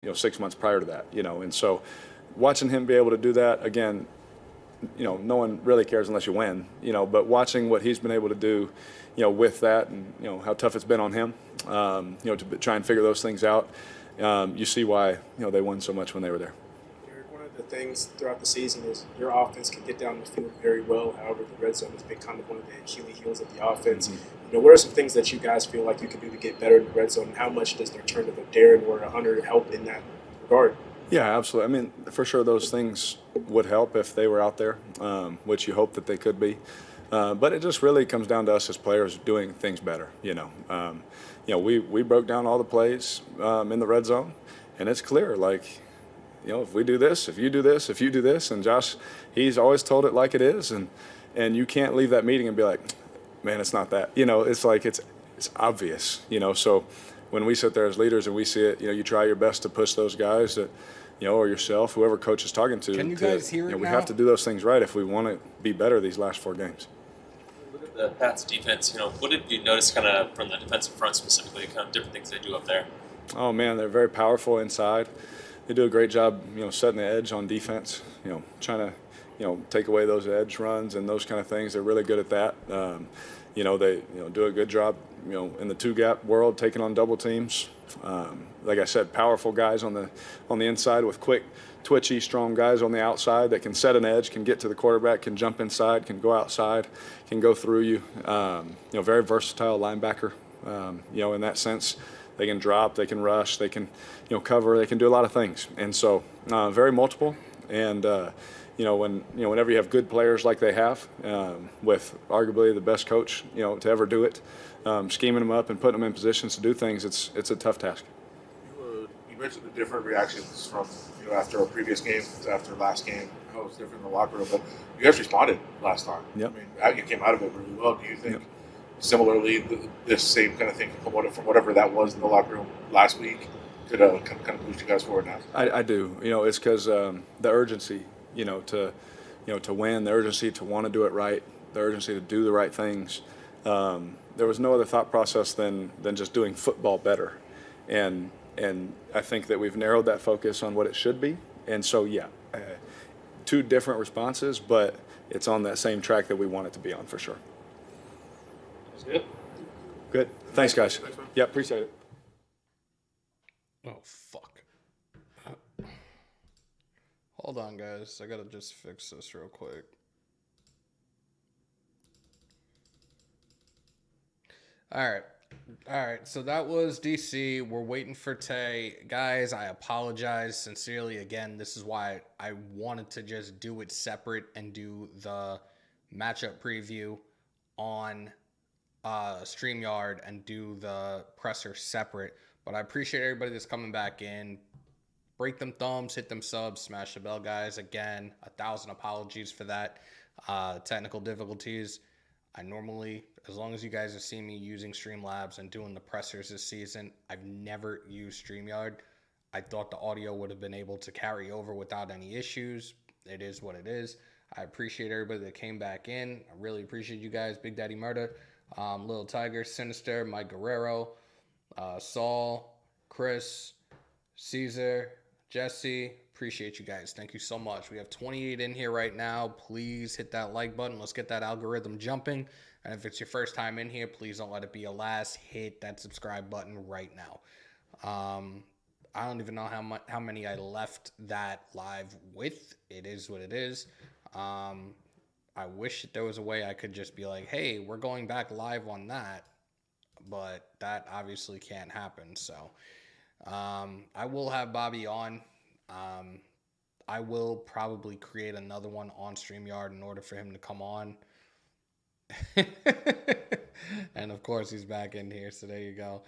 6 months prior to that, and so watching him be able to do that again, no one really cares unless you win, but watching what he's been able to do, with that and, how tough it's been on him, to try and figure those things out, you see why, they won so much when they were there. Derek, one of the things throughout the season is your offense can get down the field very well. However, the red zone has been kind of one of the Achilles heels of the offense. Mm-hmm. What are some things that you guys feel like you can do to get better in the red zone, and how much does the return of a Darren or a Hunter help in that regard? Yeah, absolutely. I mean, for sure, those things would help if they were out there, which you hope that they could be. But it just really comes down to us as players doing things better. We broke down all the plays in the red zone, and it's clear. Like, if we do this, if you do this, if you do this, and Josh, he's always told it like it is, and you can't leave that meeting and be like, man, it's not that. It's like it's obvious. So when we sit there as leaders and we see it, you try your best to push those guys that, or yourself, whoever coach is talking to. Can you guys hear it we now? have to do those things right if we want to be better these last 4 games. Look at the Pats defense. What did you notice kind of from the defensive front specifically, kind of different things they do up there? Oh, man, they're very powerful inside. They do a great job, setting the edge on defense, trying to, take away those edge runs and those kind of things. They're really good at that. They do a good job, in the 2-gap world, taking on double teams. Like I said, powerful guys on the inside with quick, twitchy, strong guys on the outside that can set an edge, can get to the quarterback, can jump inside, can go outside, can go through you. Very versatile linebacker. In that sense, they can drop, they can rush, they can, cover, they can do a lot of things, and so very multiple. And whenever you have good players like they have, with arguably the best coach, to ever do it, scheming them up and putting them in positions to do things, it's a tough task. You mentioned the different reactions from after a previous game to after last game. How it was different in the locker room, but you guys responded last time. Yep. I mean, you came out of it really well. Do you think similarly this same kind of thing from whatever that was in the locker room last week could kind of boost you guys forward now? I do. It's because the urgency, to win, the urgency to want to do it right, the urgency to do the right things. There was no other thought process than just doing football better, and I think that we've narrowed that focus on what it should be. And so, 2 different responses, but it's on that same track that we want it to be on for sure. That's good. Good. Thanks, guys. Yeah, appreciate it. Oh, fuck. Hold on, guys. I gotta just fix this real quick. All right. So that was DC. We're waiting for Tay. Guys, I apologize sincerely. Again, this is why I wanted to just do it separate and do the matchup preview on StreamYard and do the presser separate. But I appreciate everybody that's coming back in. Break them thumbs, hit them subs, smash the bell, guys. Again, 1,000 apologies for that. Technical difficulties. I normally, as long as you guys have seen me using Streamlabs and doing the pressers this season, I've never used StreamYard. I thought the audio would have been able to carry over without any issues. It is what it is. I appreciate everybody that came back in. I really appreciate you guys. Big Daddy Murder, Little Tiger, Sinister, Mike Guerrero, Saul, Chris, Caesar, Jesse. Appreciate you guys. Thank you so much. We have 28 in here right now. Please hit that like button. Let's get that algorithm jumping. And if it's your first time in here, please don't let it be a last. Hit that subscribe button right now. I don't even know how many I left that live with. It is what it is. I wish there was a way I could just be like, hey, we're going back live on that. But that obviously can't happen. So I will have Bobby on. I will probably create another one on StreamYard in order for him to come on. And of course he's back in here, so there you go.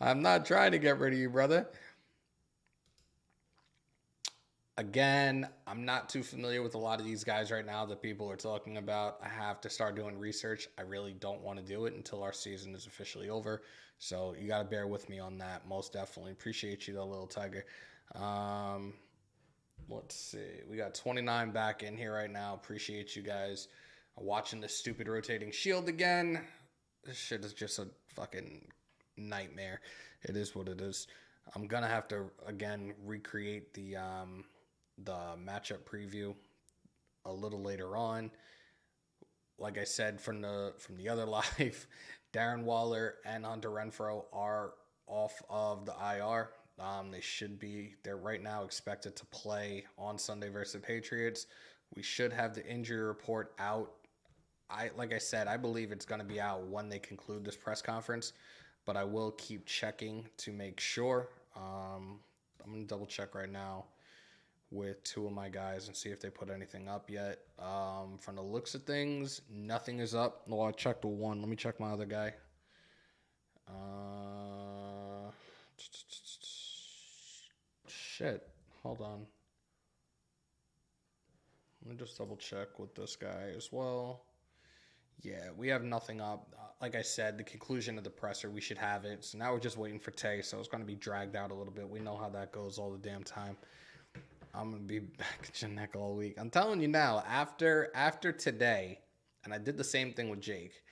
I'm not trying to get rid of you, brother. Again, I'm not too familiar with a lot of these guys right now that people are talking about. I have to start doing research. I really don't want to do it until our season is officially over. So you got to bear with me on that. Most definitely. Appreciate you, though, Little Tiger. Let's see. We got 29 back in here right now. Appreciate you guys watching this stupid rotating shield again. This shit is just a fucking nightmare. It is what it is. I'm gonna have to again recreate the matchup preview a little later on. Like I said from the other live, Darren Waller and Hunter Renfrow are off of the IR. They're right now expected to play on Sunday versus the Patriots. We should have the injury report out. Like I said, I believe it's going to be out when they conclude this press conference, but I will keep checking to make sure. I'm going to double check right now with two of my guys and see if they put anything up yet. From the looks of things, nothing is up. Well, I checked one. Let me check my other guy. Shit. Hold on. Let me just double check with this guy as well. Yeah, we have nothing up. Like I said, the conclusion of the presser, we should have it. So now we're just waiting for Tay, so it's going to be dragged out a little bit. We know how that goes all the damn time. I'm going to be back at your neck all week. I'm telling you now, after today, and I did the same thing with Jake,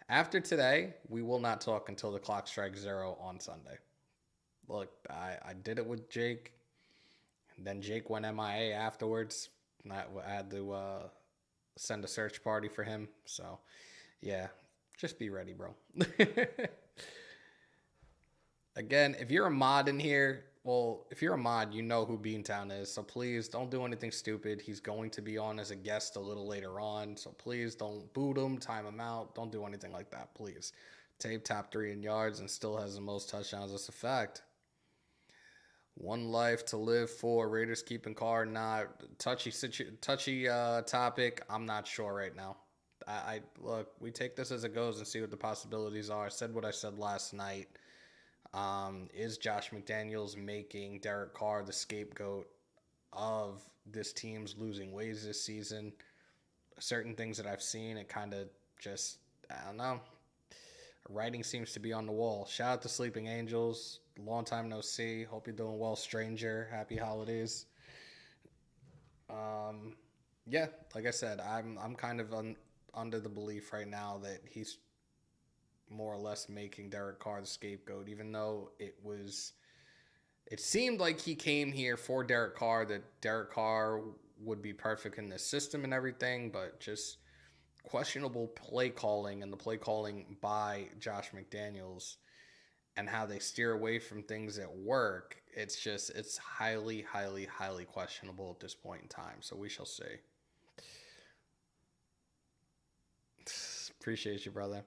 after today, we will not talk until the clock strikes 0 on Sunday. Look, I did it with Jake, and then Jake went MIA afterwards. I had to send a search party for him. So, yeah, just be ready, bro. Again, if you're a mod in here, if you're a mod, you know who Beantown is. So please don't do anything stupid. He's going to be on as a guest a little later on. So please don't boot him, time him out. Don't do anything like that, please. Tape top 3 in yards and still has the most touchdowns. That's a fact. One life to live for. Raiders keeping Carr. Not touchy topic. I'm not sure right now. I look, we take this as it goes and see what the possibilities are. I said what I said last night. Is Josh McDaniels making Derek Carr the scapegoat of this team's losing ways this season? Certain things that I've seen, it kind of just, I don't know. Writing seems to be on the wall. Shout out to Sleeping Angels. Long time no see. Hope you're doing well, stranger. Happy holidays. Yeah, like I said, I'm kind of under the belief right now that he's more or less making Derek Carr the scapegoat, even though it seemed like he came here for Derek Carr, that Derek Carr would be perfect in the system and everything, but just questionable play calling and the play calling by Josh McDaniels and how they steer away from things that work. It's highly, highly, highly questionable at this point in time. So we shall see. Appreciate you, brother.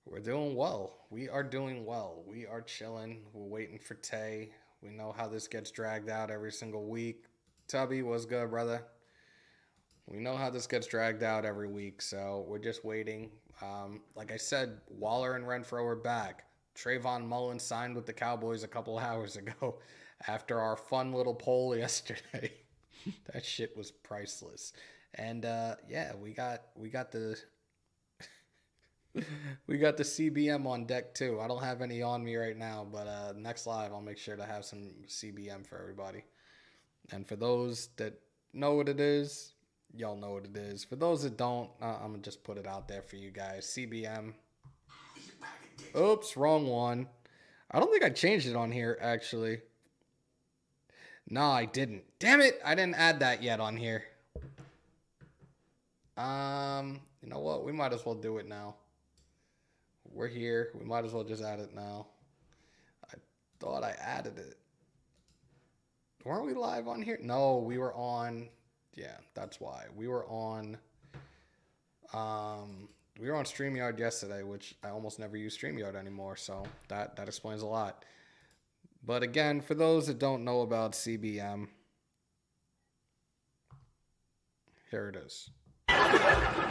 We're doing well. We are doing well. We are chilling. We're waiting for Tay. We know how this gets dragged out every single week. Tubby, what's good, brother? We know how this gets dragged out every week, so we're just waiting. Like I said, Waller and Renfrow are back. Trayvon Mullen signed with the Cowboys a couple hours ago after our fun little poll yesterday. That shit was priceless. And yeah, we got the we got the CBM on deck too. I don't have any on me right now, but next live I'll make sure to have some CBM for everybody. And for those that know what it is, y'all know what it is. For those that don't, I'm gonna just put it out there for you guys. CBM. Oops, wrong one. I don't think I changed it on here actually. No, I didn't. Damn it, I didn't add that yet on here. You know what? We might as well do it now. We're here. We might as well just add it now. I thought I added it. Weren't we live on here? No, we were on. Yeah, that's why. We were on StreamYard yesterday, which I almost never use StreamYard anymore, so that explains a lot. But again, for those that don't know about CBM, here it is.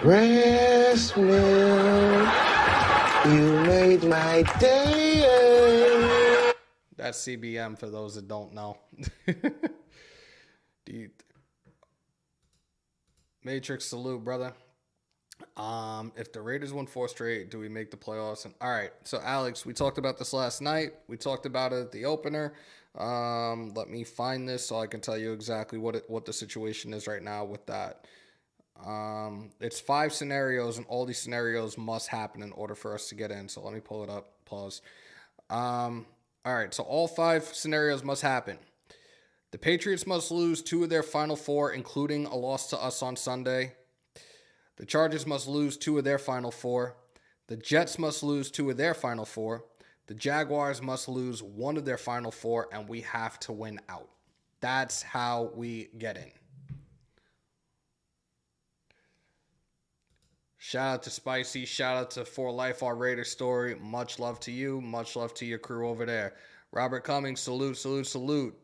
Breast milk, you made my day. That's CBM for those that don't know. Matrix salute, brother. If the Raiders win 4 straight, do we make the playoffs? And all right, so Alex, we talked about this last night. We talked about it at the opener. Let me find this so I can tell you exactly what the situation is right now with that. It's 5 scenarios, and all these scenarios must happen in order for us to get in. So let me pull it up. Pause. All right. So all 5 scenarios must happen. The Patriots must lose 2 of their final 4, including a loss to us on Sunday. The Chargers must lose 2 of their final 4. The Jets must lose 2 of their final 4. The Jaguars must lose 1 of their final 4, and we have to win out. That's how we get in. Shout out to Spicy. Shout out to For Life, our Raider story. Much love to you. Much love to your crew over there. Robert Cummings, salute, salute, salute.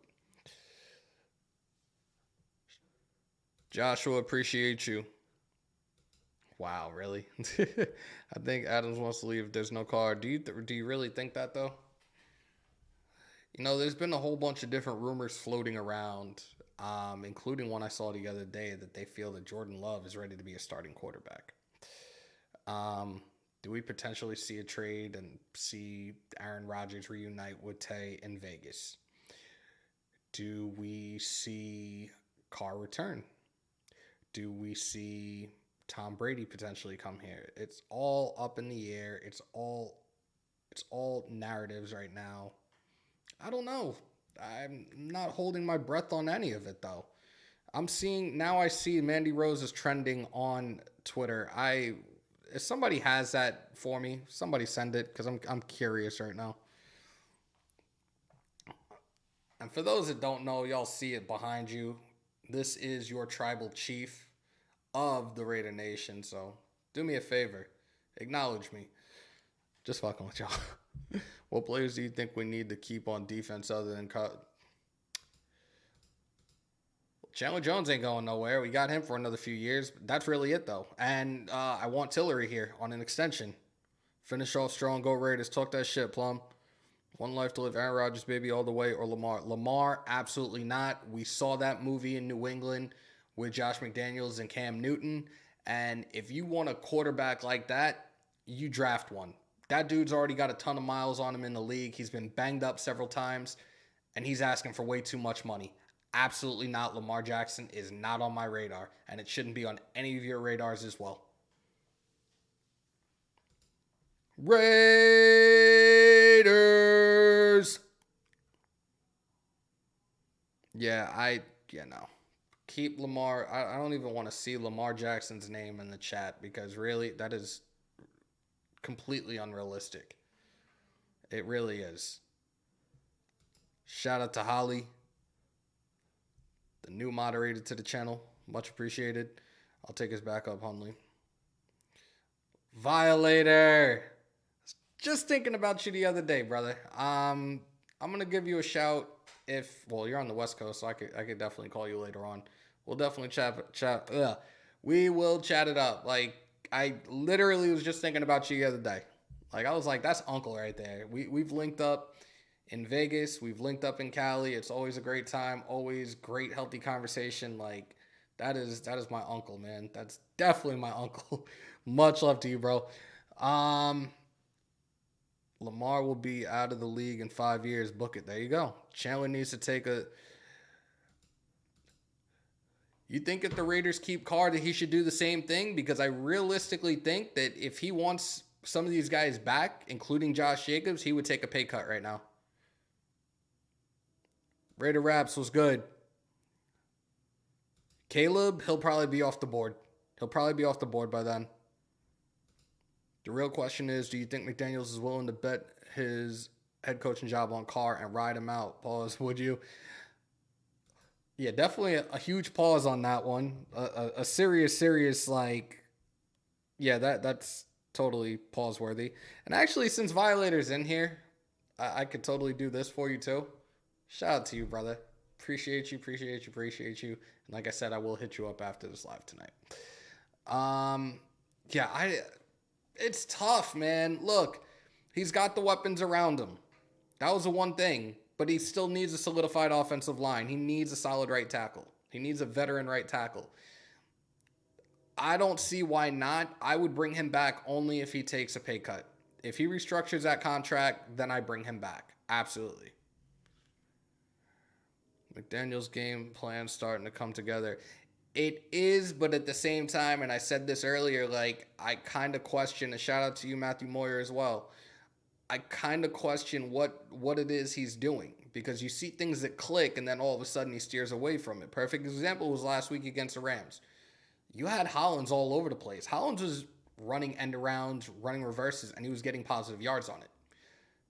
Joshua, appreciate you. Wow, really? I think Adams wants to leave if there's no car. Do you really think that, though? You know, there's been a whole bunch of different rumors floating around, including one I saw the other day that they feel that Jordan Love is ready to be a starting quarterback. Do we potentially see a trade and see Aaron Rodgers reunite with Tay in Vegas? Do we see Carr return? Do we see Tom Brady potentially come here? It's all up in the air. It's all narratives right now. I don't know. I'm not holding my breath on any of it, though. I see Mandy Rose is trending on Twitter. If somebody has that for me, somebody send it, because I'm curious right now. And for those that don't know, y'all see it behind you. This is your tribal chief of the Raider Nation. So do me a favor, acknowledge me. Just fucking with y'all. What players do you think we need to keep on defense other than Chandler Jones ain't going nowhere. We got him for another few years. That's really it, though. And I want Tillery here on an extension. Finish off strong, go Raiders. Talk that shit, Plum. One life to live. Aaron Rodgers, baby, all the way, or Lamar. Lamar, absolutely not. We saw that movie in New England with Josh McDaniels and Cam Newton. And if you want a quarterback like that, you draft one. That dude's already got a ton of miles on him in the league. He's been banged up several times, and he's asking for way too much money. Absolutely not. Lamar Jackson is not on my radar, and it shouldn't be on any of your radars as well. Raiders. No. Keep Lamar. I don't even want to see Lamar Jackson's name in the chat, because really, that is completely unrealistic. It really is. Shout out to Holly, the new moderator to the channel. Much appreciated. I'll take us back up humbly. Violator. Just thinking about you the other day, brother. I'm gonna give you a shout you're on the West Coast, so I could definitely call you later on. We'll definitely chat. We will chat it up. Like, I literally was just thinking about you the other day. Like, I was like, that's Uncle right there. We've linked up in Vegas. We've linked up in Cali. It's always a great time. Always great, healthy conversation. Like, that is my uncle, man. That's definitely my uncle. Much love to you, bro. Lamar will be out of the league in 5 years. Book it. There you go. Chandler needs to take a... You think if the Raiders keep Carr that he should do the same thing? Because I realistically think that if he wants some of these guys back, including Josh Jacobs, he would take a pay cut right now. Raider Raps was good. Caleb, he'll probably be off the board. He'll probably be off the board by then. The real question is, do you think McDaniels is willing to bet his head coaching job on Carr and ride him out? Pause, would you? Yeah, definitely a huge pause on that one. A serious, like, yeah, that's totally pause-worthy. And actually, since Violator's in here, I could totally do this for you, too. Shout out to you, brother. Appreciate you. And like I said, I will hit you up after this live tonight. It's tough, man. Look, he's got the weapons around him. That was the one thing. But he still needs a solidified offensive line. He needs a solid right tackle. He needs a veteran right tackle. I don't see why not. I would bring him back only if he takes a pay cut. If he restructures that contract, then I bring him back. Absolutely. McDaniel's game plan starting to come together. It is, but at the same time, and I said this earlier, like, I kind of question, a shout out to you, Matthew Moyer, as well. I kind of question what it is he's doing, because you see things that click and then all of a sudden he steers away from it. Perfect example was last week against the Rams. You had Hollins all over the place. Hollins was running end arounds, running reverses, and he was getting positive yards on it.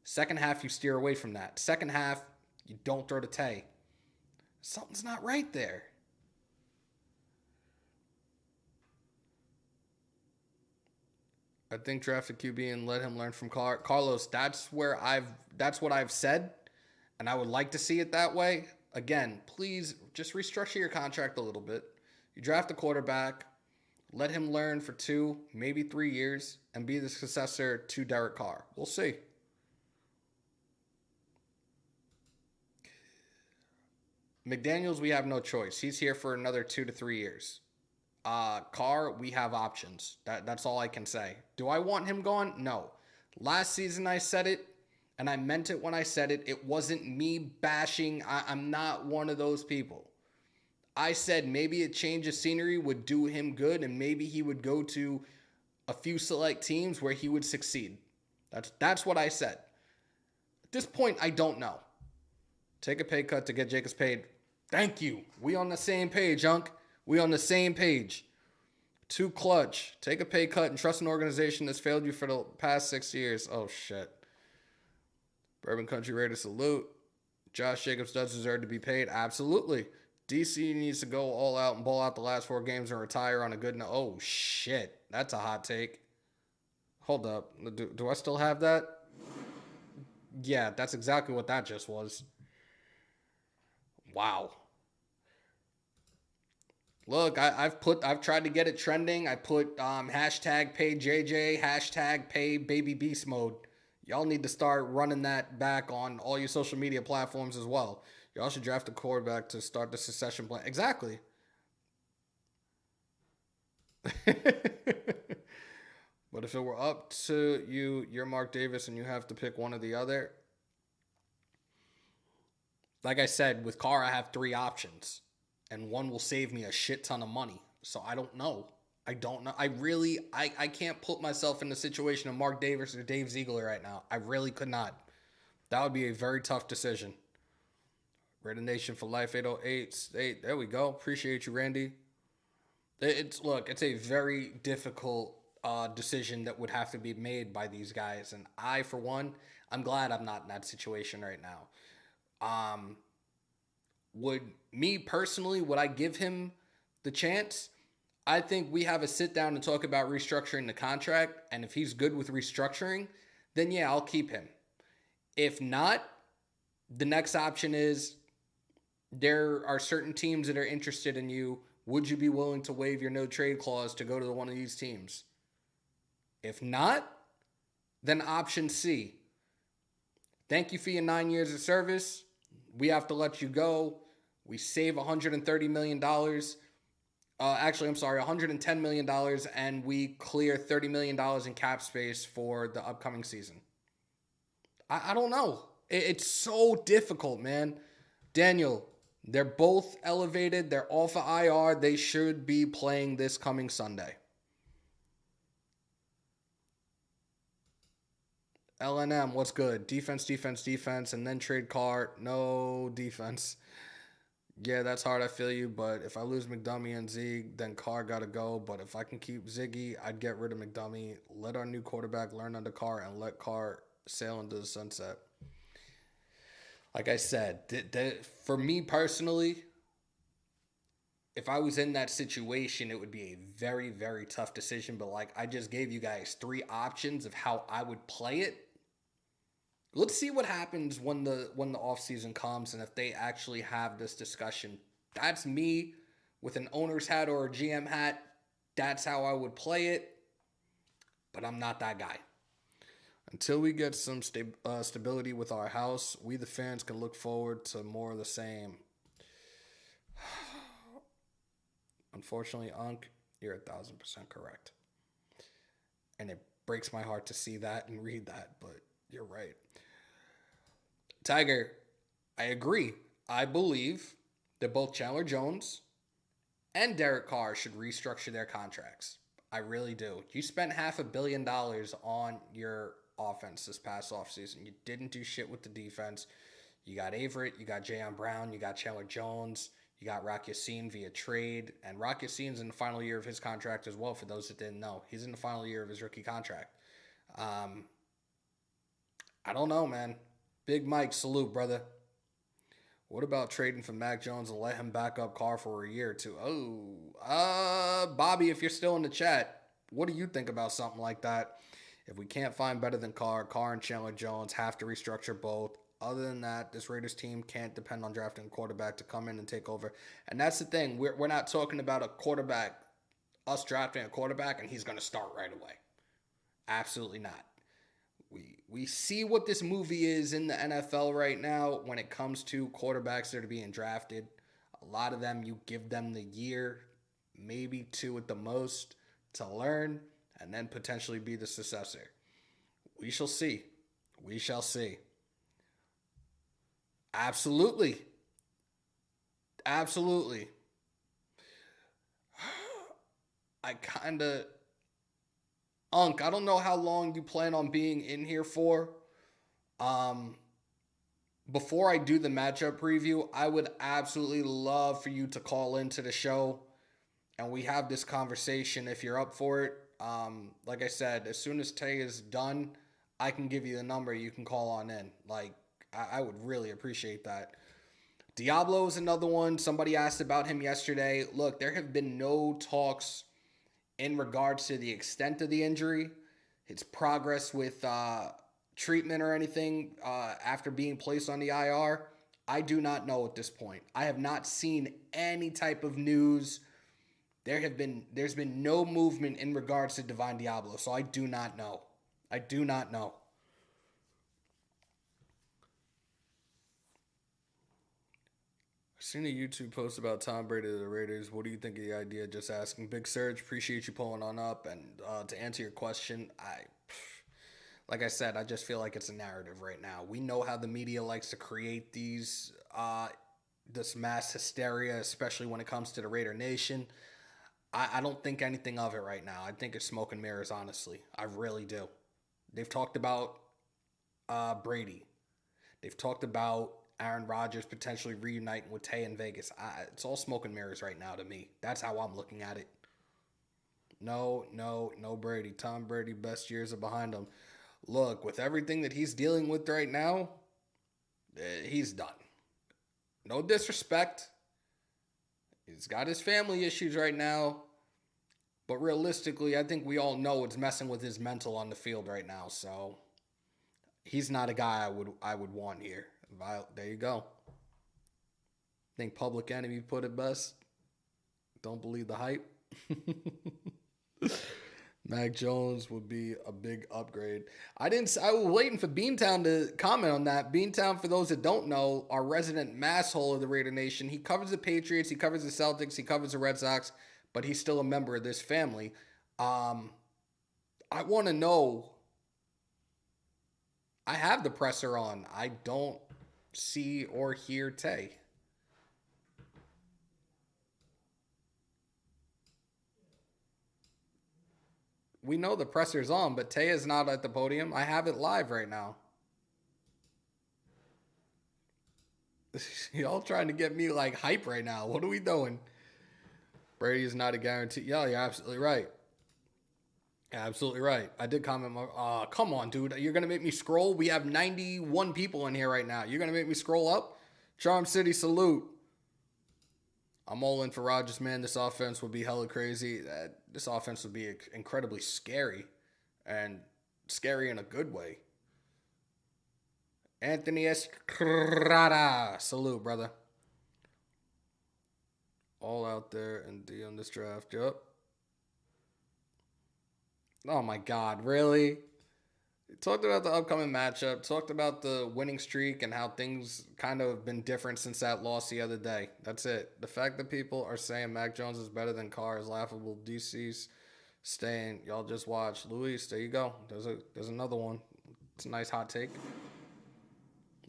Second half, you steer away from that. Second half, you don't throw to Tay. Something's not right there. I think draft a QB and let him learn from Carlos. That's what I've said, and I would like to see it that way. Again, please just restructure your contract a little bit. You draft a quarterback, let him learn for 2, maybe 3 years, and be the successor to Derek Carr. We'll see. McDaniels, we have no choice. He's here for another 2 to 3 years. Carr, we have options. That's all I can say. Do I want him gone? No. Last season I said it, and I meant it when I said it. It wasn't me bashing. I'm not one of those people. I said maybe a change of scenery would do him good, and maybe he would go to a few select teams where he would succeed. That's what I said. At this point, I don't know. Take a pay cut to get Jacobs paid. Thank you. We on the same page, Unc. We on the same page. Too clutch. Take a pay cut and trust an organization that's failed you for the past 6 years. Oh, shit. Bourbon Country Raider salute. Josh Jacobs does deserve to be paid. Absolutely. DC needs to go all out and ball out the last 4 games and retire on a good note. Oh, shit. That's a hot take. Hold up. Do I still have that? Yeah, that's exactly what that just was. Wow. Look, I've tried to get it trending. I put hashtag pay JJ, hashtag pay baby beast mode. Y'all need to start running that back on all your social media platforms as well. Y'all should draft a quarterback to start the succession plan. Exactly. But if it were up to you, you're Mark Davis and you have to pick one or the other. Like I said, with Carr, I have 3 options. And one will save me a shit ton of money. So I don't know. I can't put myself in the situation of Mark Davis or Dave Ziegler right now. I really could not. That would be a very tough decision. Raider Nation for Life 808. Hey, there we go. Appreciate you, Randy. It's a very difficult decision that would have to be made by these guys. And I, for one, I'm glad I'm not in that situation right now. Would I give him the chance? I think we have a sit down and talk about restructuring the contract. And if he's good with restructuring, then yeah, I'll keep him. If not, the next option is there are certain teams that are interested in you. Would you be willing to waive your no trade clause to go to one of these teams? If not, then option C. Thank you for your 9 years of service. We have to let you go. We save $130 million. $110 million, and we clear $30 million in cap space for the upcoming season. I don't know. It's so difficult, man. Daniel, they're both elevated. They're all for IR. They should be playing this coming Sunday. LNM, what's good? Defense, and then trade Carr. No defense. Yeah, that's hard. I feel you. But if I lose McDummy and Zeke, then Carr got to go. But if I can keep Ziggy, I'd get rid of McDummy. Let our new quarterback learn under Carr and let Carr sail into the sunset. Like I said, for me personally, if I was in that situation, it would be a very, very tough decision. But like I just gave you guys 3 options of how I would play it. Let's see what happens when the offseason comes and if they actually have this discussion. That's me with an owner's hat or a GM hat. That's how I would play it. But I'm not that guy. Until we get some stability with our house, we the fans can look forward to more of the same. Unfortunately, Unc, you're 1,000% correct. And it breaks my heart to see that and read that, but you're right. Tiger, I agree. I believe that both Chandler Jones and Derek Carr should restructure their contracts. I really do. You spent $500 million on your offense this past offseason. You didn't do shit with the defense. You got Averett, you got Jayon Brown, you got Chandler Jones, you got Rock Ya-Sin via trade. And Rock Ya-Sin's in the final year of his contract as well, for those that didn't know. He's in the final year of his rookie contract. I don't know, man. Big Mike, salute, brother. What about trading for Mac Jones and let him back up Carr for a year or two? Bobby, if you're still in the chat, what do you think about something like that? If we can't find better than Carr and Chandler Jones have to restructure both. Other than that, this Raiders team can't depend on drafting a quarterback to come in and take over. And that's the thing. We're not talking about a quarterback, us drafting a quarterback, and he's going to start right away. Absolutely not. We see what this movie is in the NFL right now when it comes to quarterbacks that are being drafted. A lot of them, you give them the year, maybe 2 at the most, to learn and then potentially be the successor. We shall see. We shall see. Absolutely. Absolutely. I don't know how long you plan on being in here for. Before I do the matchup preview, I would absolutely love for you to call into the show and we have this conversation if you're up for it. Like I said, as soon as Tay is done, I can give you the number. You can call on in. Like, I would really appreciate that. Diablo is another one. Somebody asked about him yesterday. Look, there have been no talks in regards to the extent of the injury, its progress with treatment or anything after being placed on the IR. I do not know at this point. I have not seen any type of news. There's been no movement in regards to Divine Diablo, so I do not know. I do not know. I've seen a YouTube post about Tom Brady to the Raiders. What do you think of the idea? Just asking. Big Surge, appreciate you pulling on up. And to answer your question, like I said, I just feel like it's a narrative right now. We know how the media likes to create this mass hysteria, especially when it comes to the Raider Nation. I don't think anything of it right now. I think it's smoke and mirrors, honestly. I really do. They've talked about Brady. They've talked about Aaron Rodgers potentially reuniting with Tay in Vegas. It's all smoke and mirrors right now to me. That's how I'm looking at it. No Brady. Tom Brady, best years are behind him. Look, with everything that he's dealing with right now, he's done. No disrespect. He's got his family issues right now. But realistically, I think we all know it's messing with his mental on the field right now. So he's not a guy I would want here. There you go. I think Public Enemy put it best. Don't believe the hype. Mac Jones would be a big upgrade. I was waiting for Beantown to comment on that. Beantown, for those that don't know, our resident masshole of the Raider Nation. He covers the Patriots, he covers the Celtics, he covers the Red Sox, but he's still a member of this family. I want to know. I have the presser on. I don't see or hear Tay. We know the presser's on, but Tay is not at the podium. I have it live right now. Y'all trying to get me like hype right now. What are we doing? Brady is not a guarantee. Yeah, you're absolutely right. Absolutely right. I did comment. Come on, dude. You're going to make me scroll? We have 91 people in here right now. You're going to make me scroll up? Charm City, salute. I'm all in for Rodgers, man. This offense would be hella crazy. This offense would be incredibly scary. And scary in a good way. Anthony Estrada. Salute, brother. All out there and D on this draft. Yup. Oh my God, really? Talked about the upcoming matchup, talked about the winning streak and how things kind of have been different since that loss the other day. That's it. The fact that people are saying Mac Jones is better than Carr is laughable. DC's staying. Y'all just watch. Luis, there you go. There's another one. It's a nice hot take.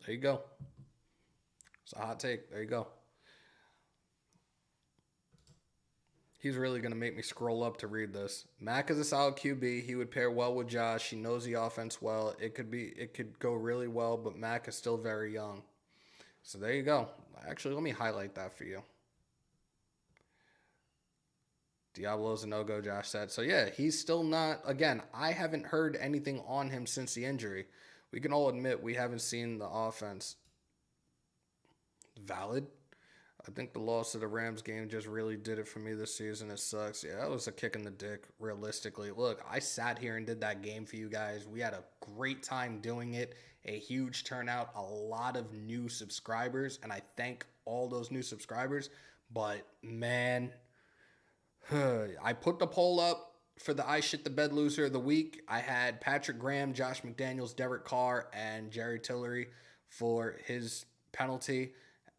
There you go. It's a hot take. There you go. He's really going to make me scroll up to read this. Mac is a solid QB. He would pair well with Josh. He knows the offense well. It could go really well, but Mac is still very young. So there you go. Actually, let me highlight that for you. Diablo's a no-go, Josh said. So yeah, he's still not, again, I haven't heard anything on him since the injury. We can all admit we haven't seen the offense. Valid. I think the loss of the Rams game just really did it for me this season. It sucks. Yeah, that was a kick in the dick, realistically. Look, I sat here and did that game for you guys. We had a great time doing it, a huge turnout, a lot of new subscribers, and I thank all those new subscribers. But, man, I put the poll up for the I Shit the Bed Loser of the Week. I had Patrick Graham, Josh McDaniels, Derek Carr, and Jerry Tillery for his penalty.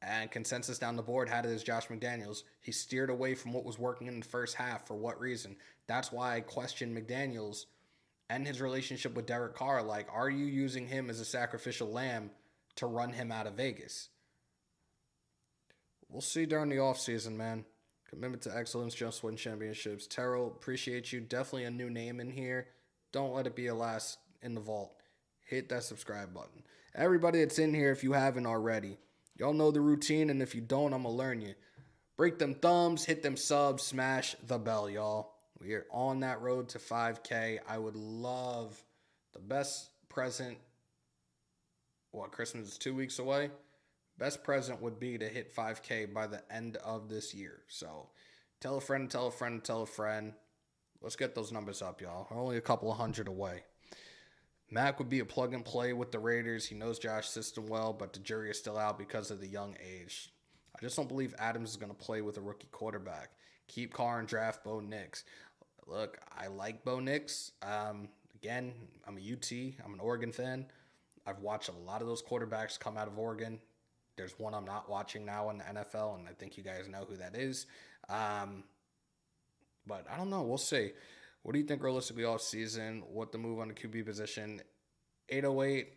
And consensus down the board had it as Josh McDaniels. He steered away from what was working in the first half. For what reason? That's why I question McDaniels and his relationship with Derek Carr. Like, are you using him as a sacrificial lamb to run him out of Vegas? We'll see during the offseason, man. Commitment to excellence, just win championships. Terrell, appreciate you. Definitely a new name in here. Don't let it be a last in the vault. Hit that subscribe button. Everybody that's in here, if you haven't already, y'all know the routine, and if you don't, I'm going to learn you. Break them thumbs, hit them subs, smash the bell, y'all. We are on that road to 5K. I would love the best present. Christmas is 2 weeks away? Best present would be to hit 5K by the end of this year. So tell a friend, tell a friend, tell a friend. Let's get those numbers up, y'all. We're only a couple of hundred away. Mac would be a plug and play with the Raiders. He knows Josh's system well, but the jury is still out because of the young age. I just don't believe Adams is going to play with a rookie quarterback. Keep Carr and draft Bo Nix. Look, I like Bo Nix. Again, I'm a UT. I'm an Oregon fan. I've watched a lot of those quarterbacks come out of Oregon. There's one I'm not watching now in the NFL, and I think you guys know who that is. But I don't know. We'll see. What do you think realistically off season? What the move on the QB position? 808.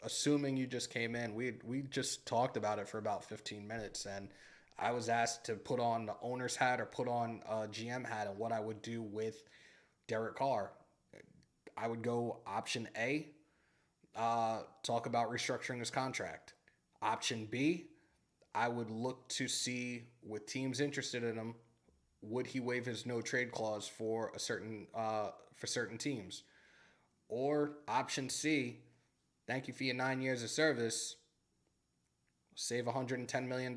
Assuming you just came in, we just talked about it for about 15 minutes, and I was asked to put on the owner's hat or put on a GM hat and what I would do with Derek Carr. I would go option A, talk about restructuring his contract. Option B, I would look to see with teams interested in him, would he waive his no trade clause for certain teams? Or option C, thank you for your 9 years of service, save $110 million,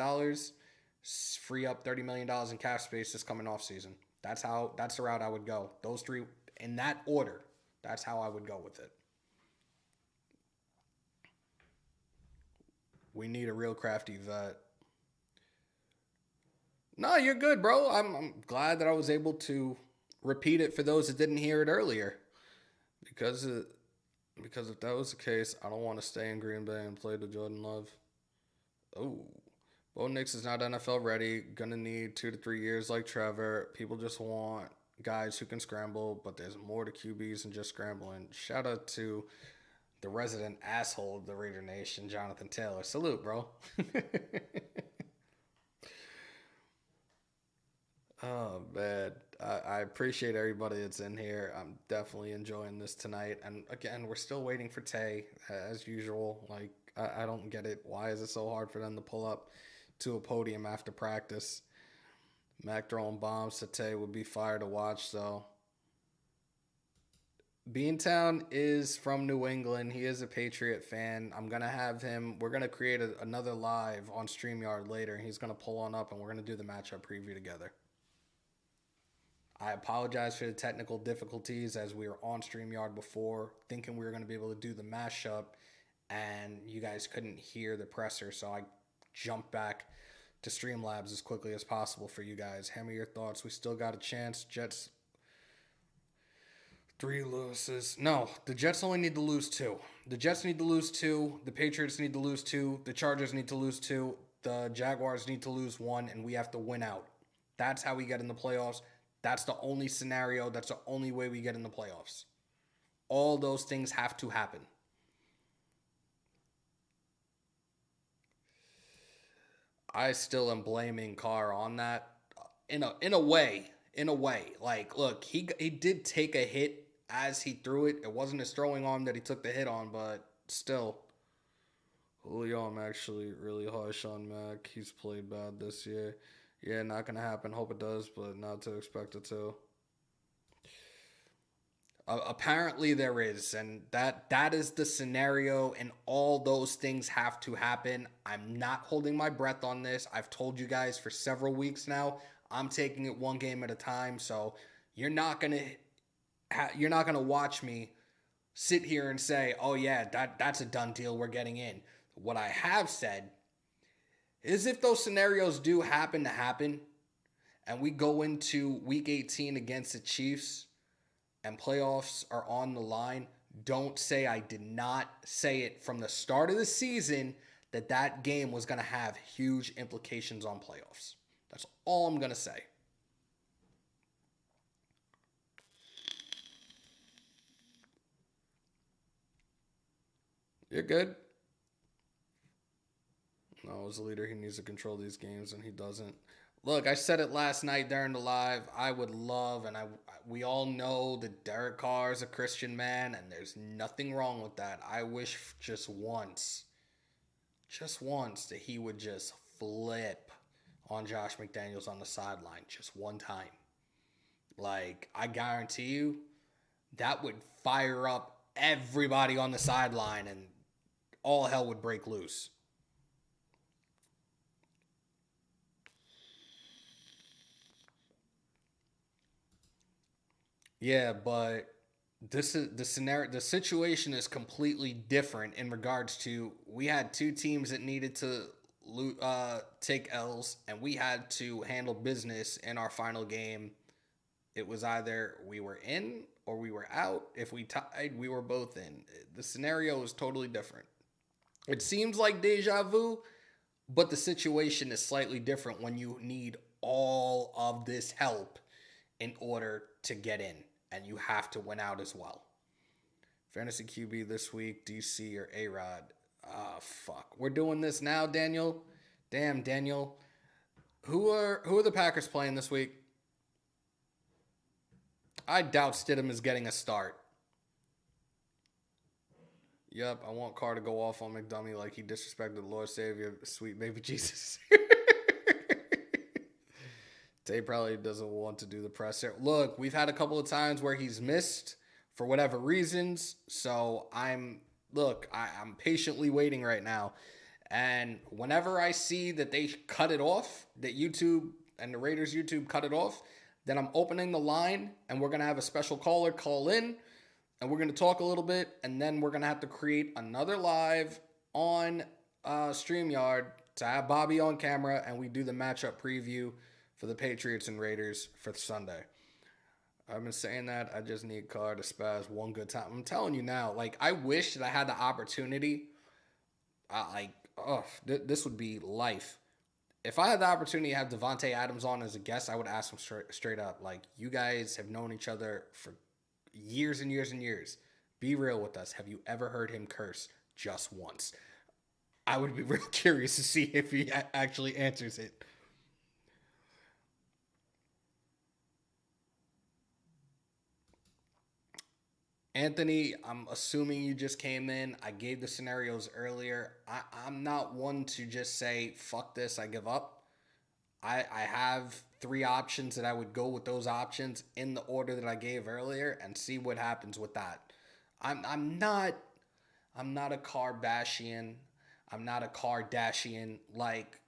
free up $30 million in cap space this coming off season. That's the route I would go. Those three in that order. That's how I would go with it. We need a real crafty vet. No, you're good, bro. I'm glad that I was able to repeat it for those that didn't hear it earlier. Because if that was the case, I don't want to stay in Green Bay and play the Jordan Love. Oh, Bo Nix is not NFL ready. Gonna need 2 to 3 years like Trevor. People just want guys who can scramble, but there's more to QBs than just scrambling. Shout out to the resident asshole of the Raider Nation, Jonathan Taylor. Salute, bro. Oh, man. I appreciate everybody that's in here. I'm definitely enjoying this tonight. And again, we're still waiting for Tay, as usual. Like, I don't get it. Why is it so hard for them to pull up to a podium after practice? Mac throwing bombs to Tay would be fire to watch, so. Beantown is from New England. He is a Patriot fan. I'm going to have him. We're going to create another live on StreamYard later. He's going to pull on up, and we're going to do the matchup preview together. I apologize for the technical difficulties as we were on StreamYard before, thinking we were going to be able to do the mashup, and you guys couldn't hear the presser, so I jumped back to Streamlabs as quickly as possible for you guys. Hammer your thoughts. We still got a chance. Jets 3 losses. No, the Jets only need to lose 2. The Jets need to lose 2. The Patriots need to lose 2. The Chargers need to lose 2. The Jaguars need to lose 1, and we have to win out. That's how we get in the playoffs. That's the only scenario. That's the only way we get in the playoffs. All those things have to happen. I still am blaming Carr on that. in a way. Like, look, he did take a hit as he threw it. It wasn't his throwing arm that he took the hit on, but still. Julio, I'm actually really harsh on Mac. He's played bad this year. Yeah, not gonna happen. Hope it does, but not to expect it to. Apparently there is, and that is the scenario, and all those things have to happen. I'm not holding my breath on this. I've told you guys for several weeks now. I'm taking it one game at a time, so you're not gonna watch me sit here and say, "Oh yeah, that's a done deal. We're getting in." What I have said is, if those scenarios do happen to happen, and we go into Week 18 against the Chiefs, and playoffs are on the line, don't say I did not say it from the start of the season that game was going to have huge implications on playoffs. That's all I'm going to say. You're good? No, as a leader, he needs to control these games, and he doesn't. Look, I said it last night during the live. I would love, and we all know that Derek Carr is a Christian man, and there's nothing wrong with that. I wish just once, that he would just flip on Josh McDaniels on the sideline, just one time. Like, I guarantee you, that would fire up everybody on the sideline, and all hell would break loose. Yeah, but this is the scenario. The situation is completely different in regards to, we had two teams that needed to take L's, and we had to handle business in our final game. It was either we were in or we were out. If we tied, we were both in. The scenario is totally different. It seems like deja vu, but the situation is slightly different when you need all of this help in order to get in, and you have to win out as well. Fantasy QB this week, DC or A-Rod? Ah, fuck. We're doing this now, Daniel? Damn, Daniel. Who are the Packers playing this week? I doubt Stidham is getting a start. Yep, I want Carr to go off on McDummy like he disrespected the Lord Savior, sweet baby Jesus. Dave probably doesn't want to do the presser. Look, we've had a couple of times where he's missed for whatever reasons. So I'm patiently waiting right now. And whenever I see that they cut it off, that YouTube and the Raiders YouTube cut it off, then I'm opening the line, and we're going to have a special caller call in, and we're going to talk a little bit, and then we're going to have to create another live on StreamYard to have Bobby on camera, and we do the matchup preview for the Patriots and Raiders for Sunday. I've been saying that. I just need Carr to spaz one good time. I'm telling you now, like, I wish that I had the opportunity. This would be life. If I had the opportunity to have Davante Adams on as a guest, I would ask him straight up, like, you guys have known each other for years and years and years. Be real with us. Have you ever heard him curse just once? I would be real curious to see if he actually answers it. Anthony, I'm assuming you just came in. I gave the scenarios earlier. I'm not one to just say, fuck this, I give up. I have 3 options that I would go with those options in the order that I gave earlier and see what happens with that. I'm not a Kardashian. I'm not a Kardashian. Like,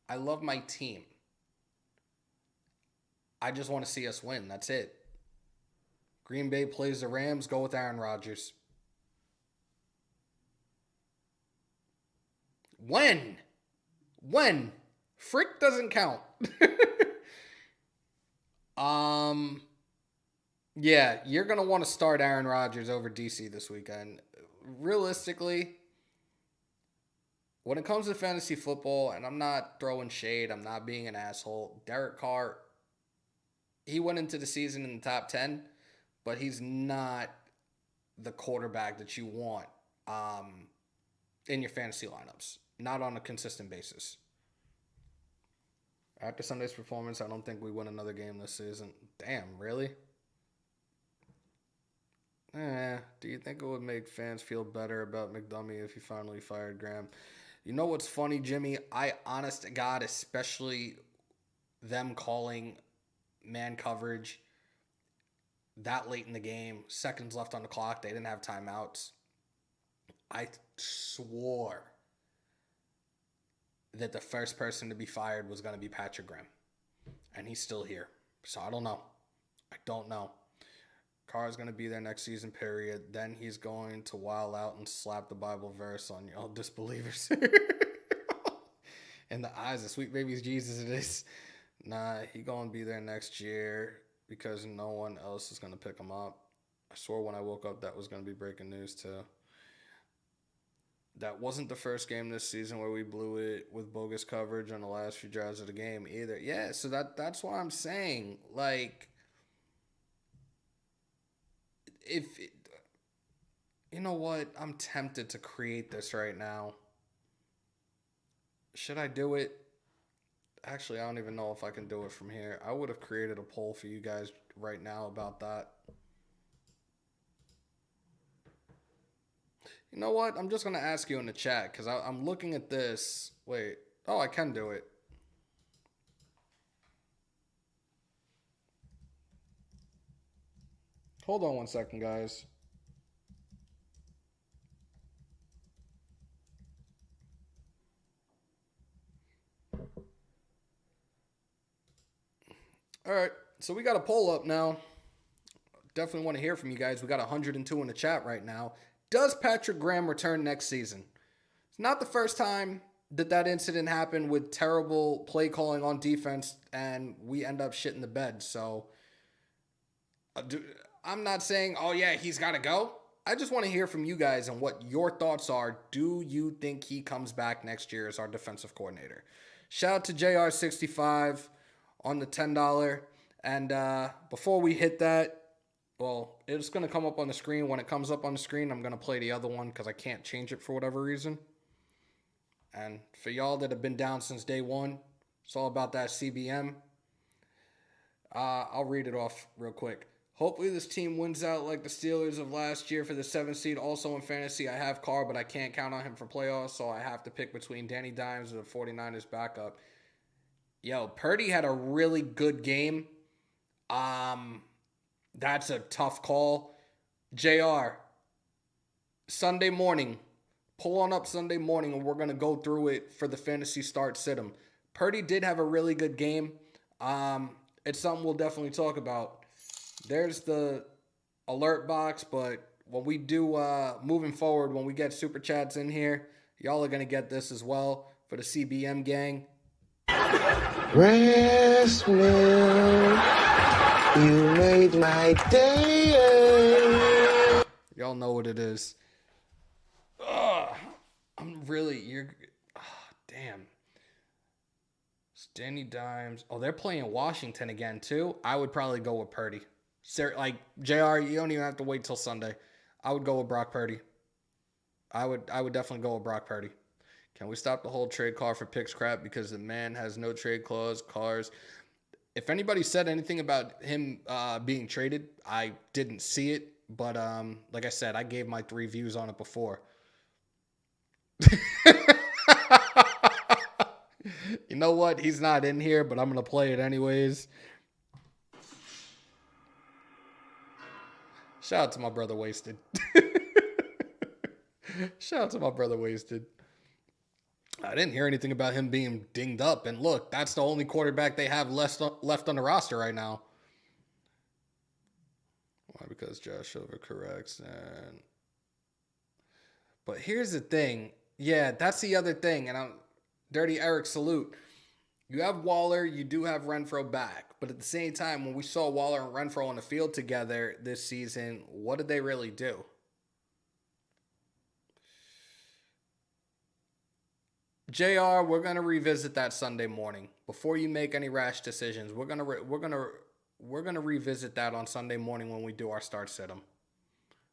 I love my team. I just want to see us win. That's it. Green Bay plays the Rams. Go with Aaron Rodgers. When? Frick doesn't count. Yeah, you're going to want to start Aaron Rodgers over DC this weekend. Realistically, when it comes to fantasy football, and I'm not throwing shade, I'm not being an asshole, Derek Carr, he went into the season in the top 10, but he's not the quarterback that you want in your fantasy lineups. Not on a consistent basis. After Sunday's performance, I don't think we win another game this season. Damn, really? Do you think it would make fans feel better about McDummy if he finally fired Graham? You know what's funny, Jimmy? I, honest to God, especially them calling man coverage that late in the game, seconds left on the clock, they didn't have timeouts. I swore that the first person to be fired was going to be Patrick Graham. And he's still here. So I don't know. Carr is going to be there next season, period. Then he's going to wild out and slap the Bible verse on y'all disbelievers. In the eyes of sweet baby's Jesus it is. Nah, he going to be there next year because no one else is going to pick him up. I swore when I woke up that was going to be breaking news too. That wasn't the first game this season where we blew it with bogus coverage on the last few drives of the game either. Yeah, so that's what I'm saying. Like, you know what? I'm tempted to create this right now. Should I do it? Actually, I don't even know if I can do it from here. I would have created a poll for you guys right now about that. You know what? I'm just going to ask you in the chat because I'm looking at this. Wait. Oh, I can do it. Hold on one second, guys. All right. So we got a poll up now. Definitely want to hear from you guys. We got 102 in the chat right now. Does Patrick Graham return next season? It's not the first time that incident happened with terrible play calling on defense and we end up shitting the bed. So I'm not saying, oh yeah, he's got to go. I just want to hear from you guys and what your thoughts are. Do you think he comes back next year as our defensive coordinator? Shout out to JR65 on the $10. And before we hit that, well, it's going to come up on the screen. When it comes up on the screen, I'm going to play the other one because I can't change it for whatever reason. And for y'all that have been down since day one, it's all about that CBM. I'll read it off real quick. Hopefully this team wins out like the Steelers of last year for the 7th seed. Also in fantasy, I have Carr, but I can't count on him for playoffs, so I have to pick between Danny Dimes or the 49ers backup. Yo, Purdy had a really good game. That's a tough call. JR, Sunday morning. Pull on up Sunday morning, and we're going to go through it for the fantasy start sit-em. Purdy did have a really good game. It's something we'll definitely talk about. There's the alert box, but when we do, moving forward, when we get Super Chats in here, y'all are going to get this as well for the CBM gang. Breast milk, you made my day. Y'all know what it is. Damn. It's Danny Dimes. Oh, they're playing Washington again, too. I would probably go with Purdy. Like, JR, you don't even have to wait till Sunday. I would go with Brock Purdy. I would definitely go with Brock Purdy. Can we stop the whole trade Carr for picks crap because the man has no trade clause, cars? If anybody said anything about him being traded, I didn't see it. But like I said, I gave my 3 views on it before. You know what? He's not in here, but I'm going to play it anyways. Shout out to my brother Wasted. Shout out to my brother Wasted. I didn't hear anything about him being dinged up. And look, that's the only quarterback they have left on the roster right now. Why? Because Josh overcorrects. But here's the thing. Yeah, that's the other thing. And I'm Dirty Eric salute. You have Waller, you do have Renfro back. But at the same time, when we saw Waller and Renfro on the field together this season, what did they really do? JR, we're going to revisit that Sunday morning. Before you make any rash decisions, we're going to revisit that on Sunday morning when we do our start sit-em.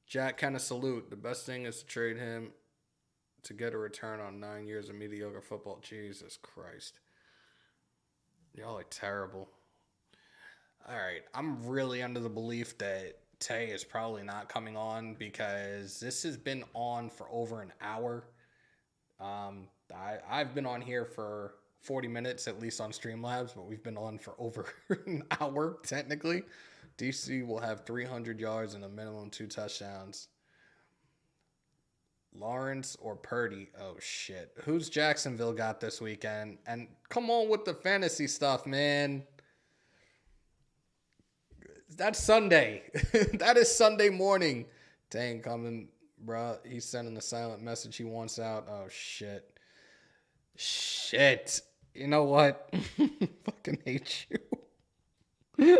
Jack kind of salute. The best thing is to trade him to get a return on 9 years of mediocre football. Jesus Christ. Y'all are terrible. All right, I'm really under the belief that Tay is probably not coming on because this has been on for over an hour. I've been on here for 40 minutes, at least on Streamlabs, but we've been on for over an hour, technically. DC will have 300 yards and a minimum 2 touchdowns. Lawrence or Purdy? Oh, shit. Who's Jacksonville got this weekend? And come on with the fantasy stuff, man. That's Sunday. That is Sunday morning. Dang, coming, bruh. He's sending a silent message he wants out. Oh, shit. Shit. You know what? Fucking hate you.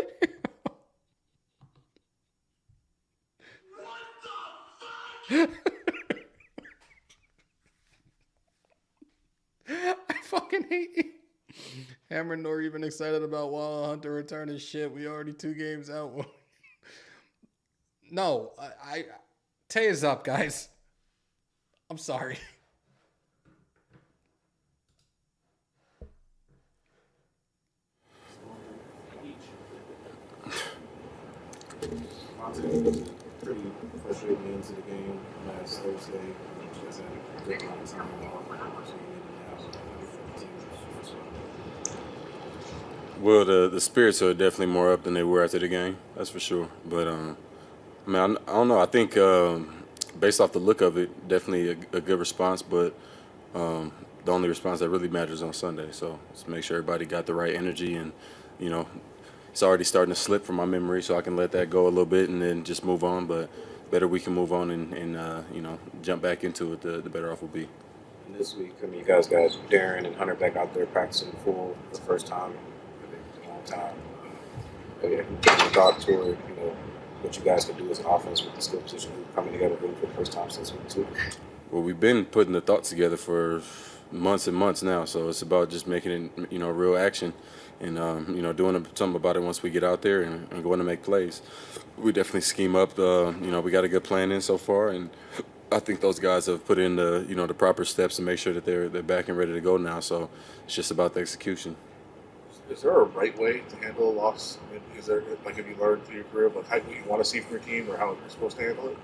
I fucking hate you. Hammer nor even excited about Wild Hunter returning shit. We already 2 games out. No, I Tay is up, guys. I'm sorry. Pretty frustrating into the game last Thursday. You guys had a great amount of time off. Well, the spirits are definitely more up than they were after the game. That's for sure. But I mean, I don't know. I think based off the look of it, definitely a good response. But the only response that really matters on Sunday. So let's make sure everybody got the right energy, and you know, it's already starting to slip from my memory, so I can let that go a little bit and then just move on. But better we can move on and you know, jump back into it, the better off we'll be. And this week, I mean, you guys got Darren and Hunter back out there practicing full for the first time in a long time. Can you talk toward, you know, what you guys can do as an offense with the skill position group coming together really for the first time since week 2? Well, we've been putting the thoughts together for months and months now, so it's about just making it, you know, real action and, you know, doing something about it once we get out there and going to make plays. We definitely scheme up, you know, we got a good plan in so far, and I think those guys have put in the, you know, the proper steps to make sure that they're back and ready to go now, so it's just about the execution. Is there a right way to handle a loss? I mean, is there, like, have you learned through your career, like, how you want to see from your team or how you're supposed to handle it?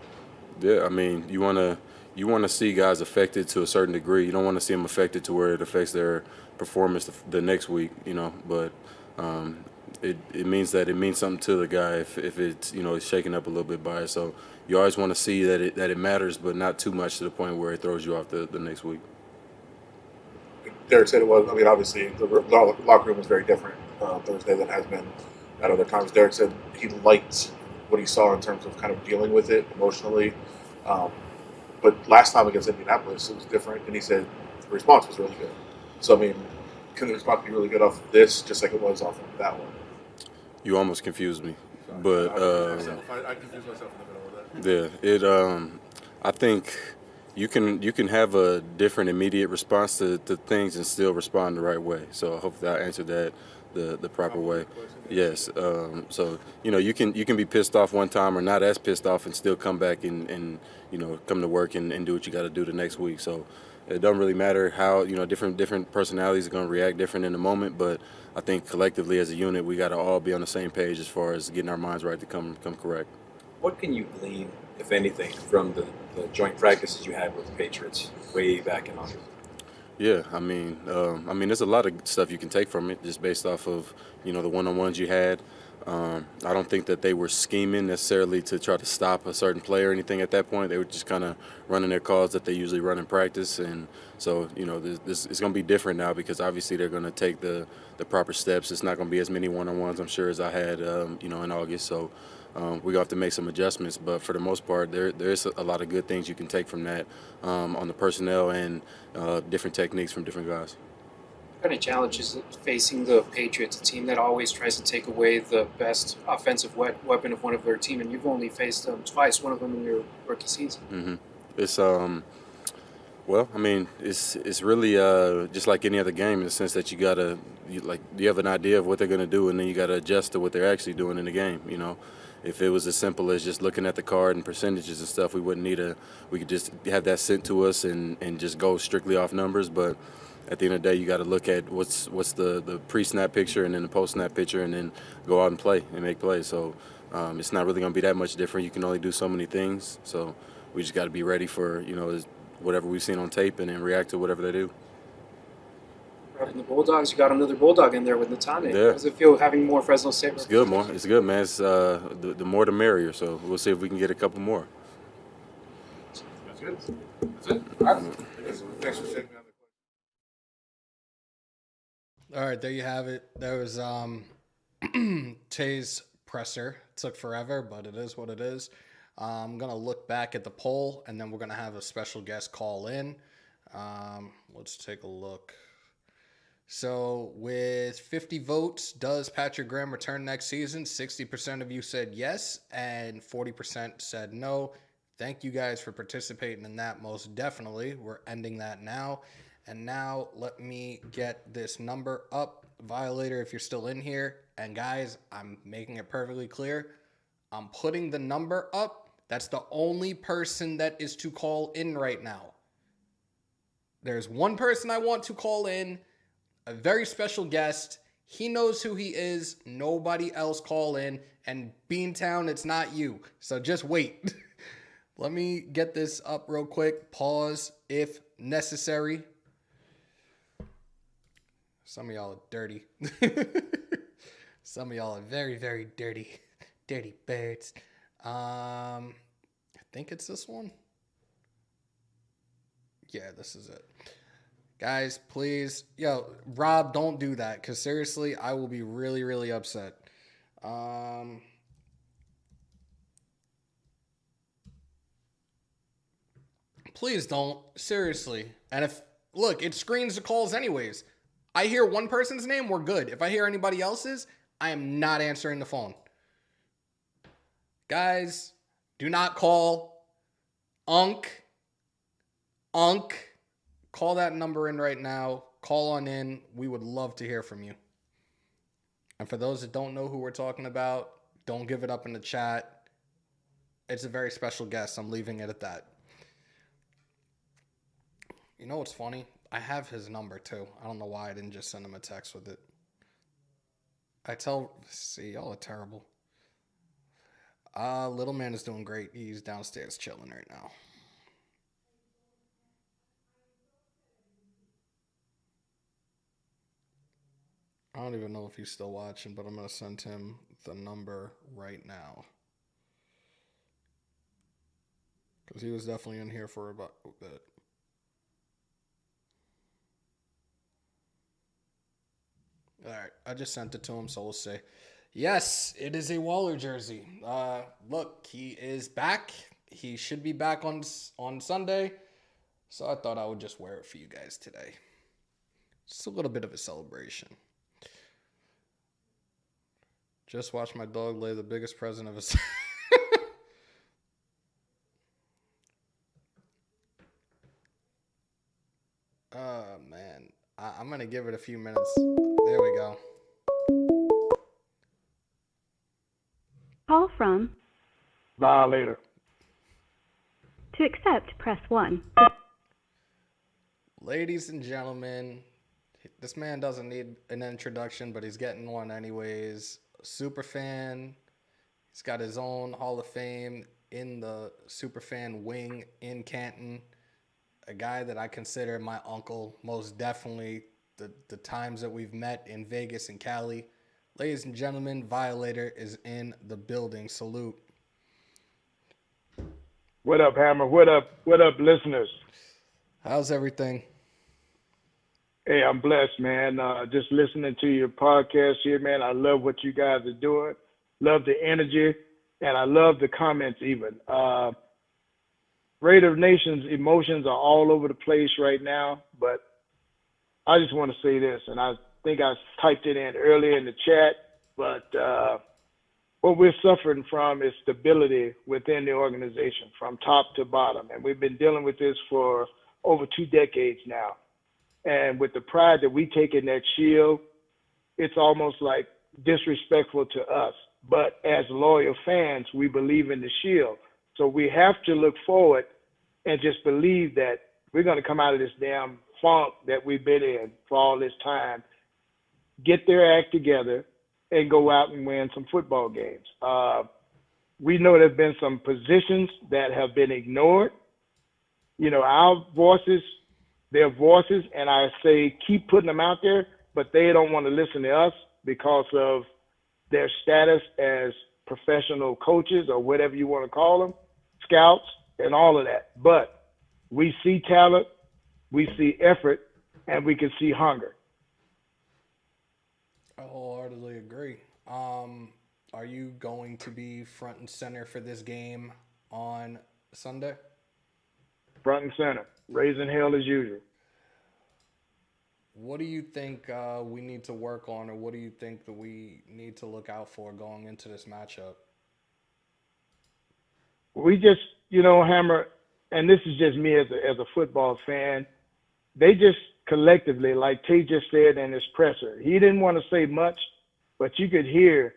Yeah, I mean, you want to see guys affected to a certain degree. You don't want to see them affected to where it affects their performance the next week, you know. But it means something to the guy if it's, you know, it's shaken up a little bit by it. So you always want to see that it matters, but not too much to the point where it throws you off the next week. Derek said it was. I mean, obviously, the locker room was very different Thursday than it has been at other times. Derek said he liked what he saw in terms of kind of dealing with it emotionally. But last time against Indianapolis, it was different, and he said the response was really good. So, I mean, can the response be really good off of this, just like it was off of that one? You almost confused me, but I confused myself in the middle of that. yeah, I think you can have a different immediate response to things and still respond the right way. So hopefully I answered that the proper way. Yes. So you know, you can be pissed off one time or not as pissed off and still come back and you know, come to work and do what you got to do the next week. So it doesn't really matter how, you know, different personalities are going to react different in the moment, but I think collectively as a unit we got to all be on the same page as far as getting our minds right to come correct. What can you glean, if anything, from the joint practices you had with the Patriots way back in August? Yeah, I mean, there's a lot of stuff you can take from it just based off of, you know, the one-on-ones you had. I don't think that they were scheming necessarily to try to stop a certain play or anything at that point. They were just kind of running their calls that they usually run in practice. And so, you know, this is going to be different now because obviously they're going to take the proper steps. It's not going to be as many one-on-ones, I'm sure, as I had, you know, in August. So we're going to have to make some adjustments. But for the most part, there is a lot of good things you can take from that on the personnel and different techniques from different guys. What kind of challenges facing the Patriots, a team that always tries to take away the best offensive weapon of one of their team, and you've only faced them twice, one of them in your rookie season? Mm-hmm. It's well, I mean, it's really just like any other game in the sense that you have an idea of what they're going to do, and then you got to adjust to what they're actually doing in the game. You know, if it was as simple as just looking at the card and percentages and stuff, we could just have that sent to us and just go strictly off numbers, but at the end of the day, you got to look at what's the pre-snap picture and then the post-snap picture, and then go out and play and make plays. So it's not really going to be that much different. You can only do so many things. So we just got to be ready for whatever we've seen on tape, and then react to whatever they do. And the Bulldogs, you got another Bulldog in there with Natane. Yeah. How does it feel having more Fresno State? It's good, man. It's good, man. It's the more the merrier. So we'll see if we can get a couple more. That's good. That's it. All right. Thanks for sitting down. All right, there you have it. There was Tay's presser. It took forever, but it is what it is. I'm going to look back at the poll, and then we're going to have a special guest call in. Let's take a look. So with 50 votes, does Patrick Graham return next season? 60% of you said yes, and 40% said no. Thank you guys for participating in that, most definitely. We're ending that now. And now let me get this number up. Violator, if you're still in here. And guys, I'm making it perfectly clear. I'm putting the number up. That's the only person that is to call in right now. There's one person I want to call in. A very special guest. He knows who he is. Nobody else call in. And Beantown, it's not you. So just wait. Let me get this up real quick. Pause if necessary. Some of y'all are dirty. Some of y'all are very, very dirty. Dirty birds. I think it's this one. Yeah, this is it. Guys, please. Yo, Rob, don't do that. Because seriously, I will be really, really upset. Please don't. Seriously. And if, look, it screens the calls anyways. I hear one person's name, we're good. If I hear anybody else's, I am not answering the phone. Guys, do not call. Unk. Call that number in right now. Call on in. We would love to hear from you. And for those that don't know who we're talking about, don't give it up in the chat. It's a very special guest. I'm leaving it at that. You know what's funny? I have his number too. I don't know why I didn't just send him a text with it. See, y'all are terrible. Little man is doing great. He's downstairs chilling right now. I don't even know if he's still watching, but I'm going to send him the number right now. Because he was definitely in here for about a bit. All right, I just sent it to him, so we'll see. Yes, it is a Waller jersey. Look, he is back. He should be back on Sunday. So I thought I would just wear it for you guys today. Just a little bit of a celebration. Just watched my dog lay the biggest present of his. Oh, man. I'm going to give it a few minutes. There we go. Call from Violator. To accept, press 1. Ladies and gentlemen, this man doesn't need an introduction, but he's getting one anyways. Superfan. He's got his own Hall of Fame in the Superfan wing in Canton. A guy that I consider my uncle, most definitely. The times that we've met in Vegas and Cali. Ladies and gentlemen, Violator is in the building. Salute. What up, Hammer? What up, listeners? How's everything? Hey, I'm blessed, man. Just listening to your podcast here, man. I love what you guys are doing. Love the energy, and I love the comments even. Raider Nation's emotions are all over the place right now, but I just want to say this, and I think I typed it in earlier in the chat, but what we're suffering from is stability within the organization from top to bottom, and we've been dealing with this for over 2 decades now. And with the pride that we take in that shield, it's almost like disrespectful to us. But as loyal fans, we believe in the shield. So we have to look forward and just believe that we're going to come out of this damn funk that we've been in for all this time, get their act together, and go out and win some football games. We know there's been some positions that have been ignored. You know, our voices, their voices, and I say keep putting them out there, but they don't want to listen to us because of their status as professional coaches or whatever you want to call them, scouts, and all of that. But we see talent, we see effort, and we can see hunger. I wholeheartedly agree. Are you going to be front and center for this game on Sunday? Front and center, raising hell as usual. What do you think we need to work on, or what do you think that we need to look out for going into this matchup? We just, you know, Hammer, and this is just me as a football fan, they just collectively, like Tate just said in his presser, he didn't want to say much, but you could hear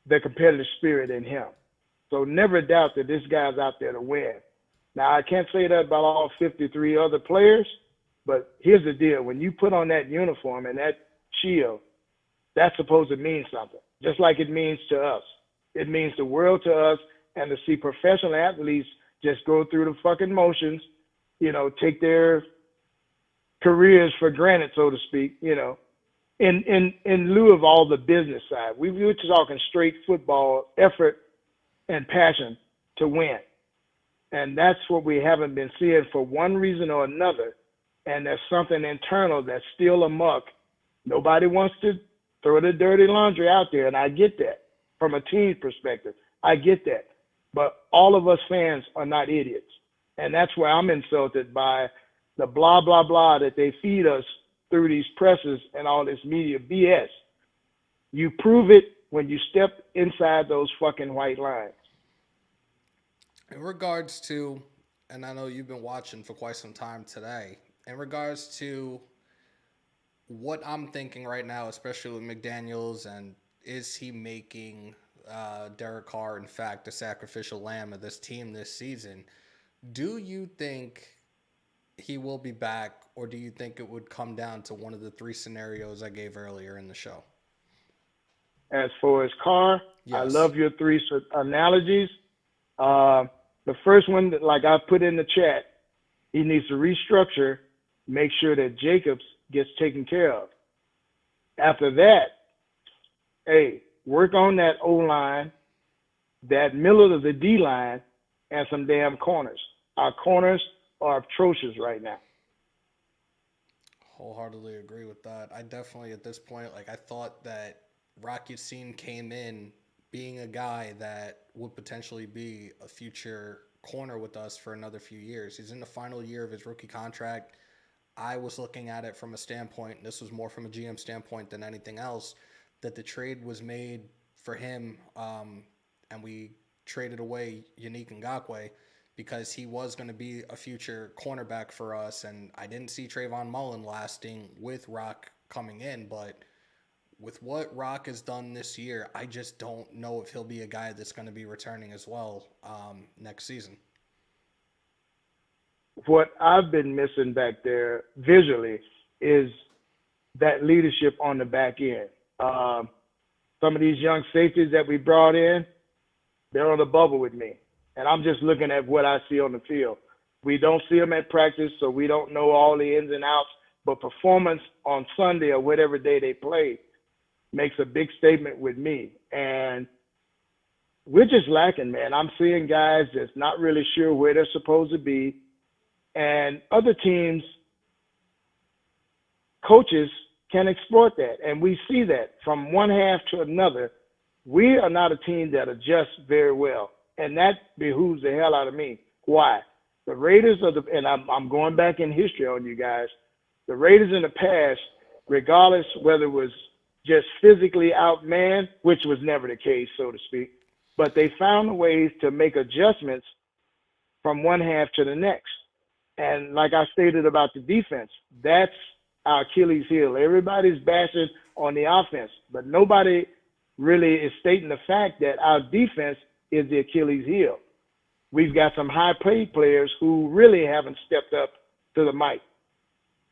the competitive spirit in him. So never doubt that this guy's out there to win. Now, I can't say that about all 53 other players, but here's the deal. When you put on that uniform and that shield, that's supposed to mean something, just like it means to us. It means the world to us, and to see professional athletes just go through the fucking motions, you know, take their careers for granted, so to speak, you know, in lieu of all the business side. We were just talking straight football effort and passion to win. And that's what we haven't been seeing for one reason or another. And there's something internal that's still amok. Nobody wants to throw the dirty laundry out there, and I get that from a team perspective. I get that. But all of us fans are not idiots. And that's where I'm insulted by the blah, blah, blah that they feed us through these presses and all this media BS. You prove it when you step inside those fucking white lines. In regards to, and I know you've been watching for quite some time today, in regards to what I'm thinking right now, especially with McDaniels, and is he making Derek Carr, in fact, the sacrificial lamb of this team this season, do you think he will be back, or do you think it would come down to one of the three scenarios I gave earlier in the show? As for his Carr, yes. I love your three analogies. The first one, like I put in the chat, he needs to restructure, make sure that Jacobs gets taken care of. After that, hey, work on that O-line, that middle of the D-line, and some damn corners. Our corners are atrocious right now. Wholeheartedly agree with that. I definitely, at this point, like, I thought that Rocky Sin came in being a guy that would potentially be a future corner with us for another few years. He's in the final year of his rookie contract. I was looking at it from a standpoint, and this was more from a GM standpoint than anything else, that the trade was made for him, and we traded away Yannick Ngakoue because he was going to be a future cornerback for us, and I didn't see Trayvon Mullen lasting with Rock coming in, but with what Rock has done this year, I just don't know if he'll be a guy that's going to be returning as well next season. What I've been missing back there visually is that leadership on the back end. Some of these young safeties that we brought in, they're on the bubble with me. And I'm just looking at what I see on the field. We don't see them at practice, so we don't know all the ins and outs. But performance on Sunday or whatever day they play makes a big statement with me. And we're just lacking, man. I'm seeing guys that's not really sure where they're supposed to be. And other teams, coaches can exploit that. And we see that from one half to another. We are not a team that adjusts very well. And that behooves the hell out of me. Why? The Raiders are and I'm going back in history on you guys. The Raiders in the past, regardless whether it was just physically outmanned, which was never the case, so to speak, but they found ways to make adjustments from one half to the next. And like I stated about the defense, that's our Achilles heel. Everybody's bashing on the offense, but nobody really is stating the fact that our defense is the Achilles heel. We've got some high-paid players who really haven't stepped up to the mic.